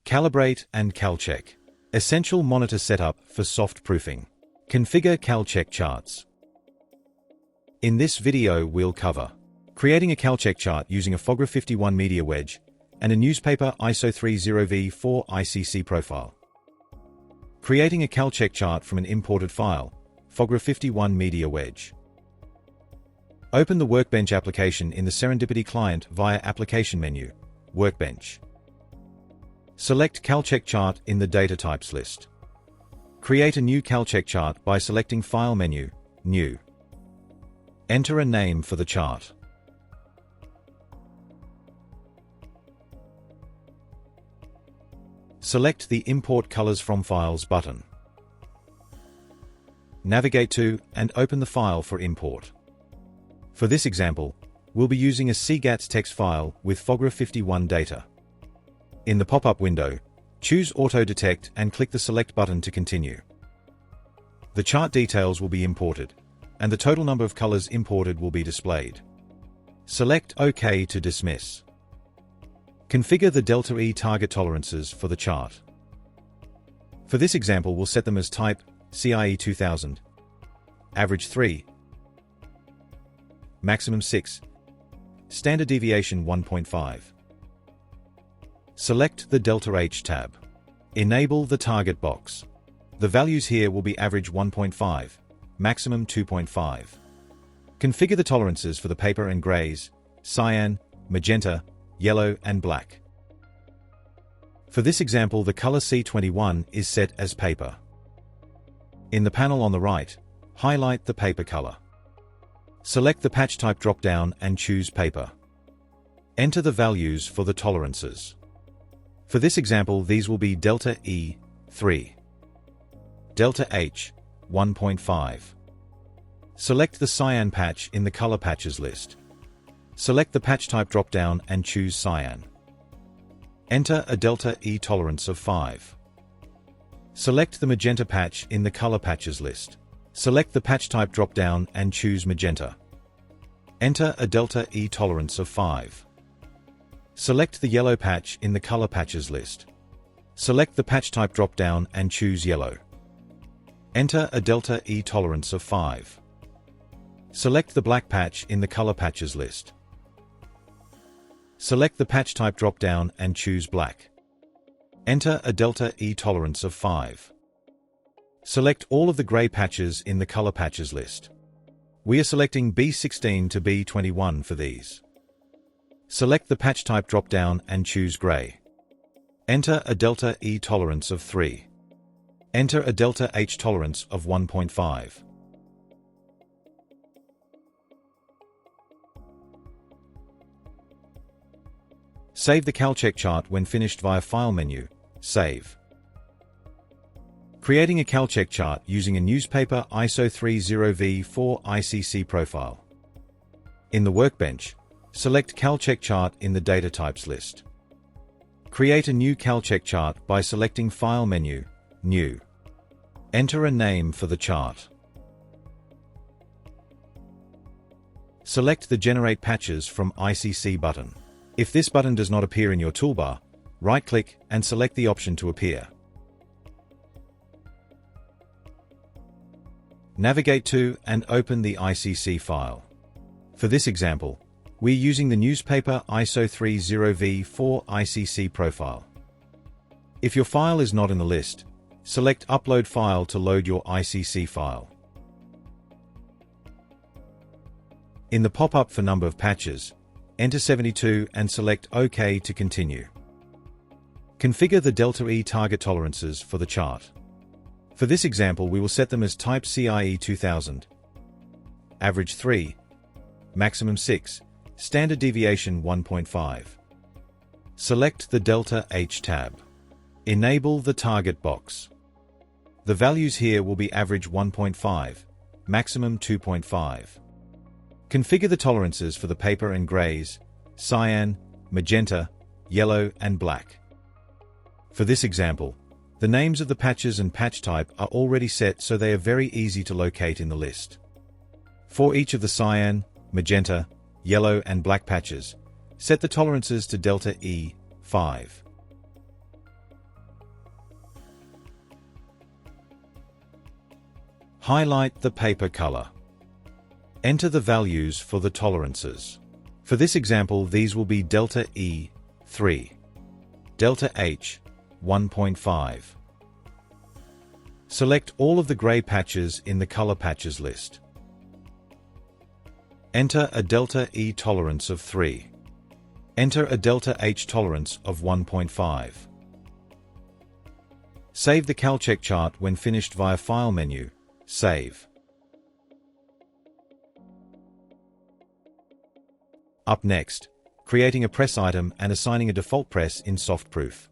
Calibrate and Calcheck. Essential monitor setup for soft proofing. Configure Calcheck charts. In this video we'll cover creating a Calcheck chart using a FOGRA 51 media wedge and a newspaper ISO 30V4 ICC profile. Creating a Calcheck chart from an imported file, FOGRA 51 media wedge. Open the Workbench application in the Serendipity client via Application menu, Workbench. Select Calcheck chart in the Data Types list. Create a new Calcheck chart by selecting File menu, New. Enter a name for the chart. Select the Import Colors from Files button. Navigate to and open the file for import. For this example, we'll be using a CGATS text file with FOGRA 51 data. In the pop-up window, choose Auto Detect and click the Select button to continue. The chart details will be imported, and the total number of colors imported will be displayed. Select OK to dismiss. Configure the delta E target tolerances for the chart. For this example, we'll set them as type CIE 2000, average 3, maximum 6, standard deviation 1.5. Select the Delta H tab. Enable the target box. The values here will be average 1.5, maximum 2.5. Configure the tolerances for the paper and grays, cyan, magenta, yellow, and black. For this example, the color C21 is set as paper. In the panel on the right, highlight the paper color. Select the patch type drop-down and choose paper. Enter the values for the tolerances. For this example, these will be Delta E, 3. Delta H, 1.5. Select the cyan patch in the color patches list. Select the patch type drop-down and choose cyan. Enter a Delta E tolerance of 5. Select the magenta patch in the color patches list. Select the patch type drop-down and choose magenta. Enter a Delta E tolerance of 5. Select the yellow patch in the color patches list. Select the patch type drop-down and choose yellow. Enter a Delta E tolerance of 5. Select the black patch in the color patches list. Select the patch type drop-down and choose black. Enter a Delta E tolerance of 5. Select all of the gray patches in the color patches list. We are selecting B16 to B21 for these. Select the patch type drop-down and choose gray. Enter a Delta E tolerance of 3. Enter a Delta H tolerance of 1.5. Save the Calcheck chart when finished via File menu, Save. Creating a Calcheck chart using a newspaper ISO 30V4 ICC profile. In the Workbench, select Calcheck chart in the Data Types list. Create a new Calcheck chart by selecting File menu, New. Enter a name for the chart. Select the Generate Patches from ICC button. If this button does not appear in your toolbar, right-click and select the option to appear. Navigate to and open the ICC file. For this example, we're using the newspaper ISO 30V4 ICC profile. If your file is not in the list, select Upload File to load your ICC file. In the pop-up for number of patches, enter 72 and select OK to continue. Configure the Delta E target tolerances for the chart. For this example, we will set them as type CIE 2000, average 3, maximum 6, standard deviation 1.5. Select the Delta H tab. Enable the target box. The values here will be average 1.5, maximum 2.5. Configure the tolerances for the paper and grays, cyan, magenta, yellow, and black. For this example, the names of the patches and patch type are already set, so they are very easy to locate in the list. For each of the cyan, magenta, yellow, and black patches, set the tolerances to Delta E, 5. Highlight the paper color. Enter the values for the tolerances. For this example, these will be delta E 3, delta H 1.5. Select all of the gray patches in the color patches list. Enter a delta E tolerance of 3. Enter a delta H tolerance of 1.5. Save the Calcheck chart when finished via File menu, Save. Up next, creating a press item and assigning a default press in Softproof.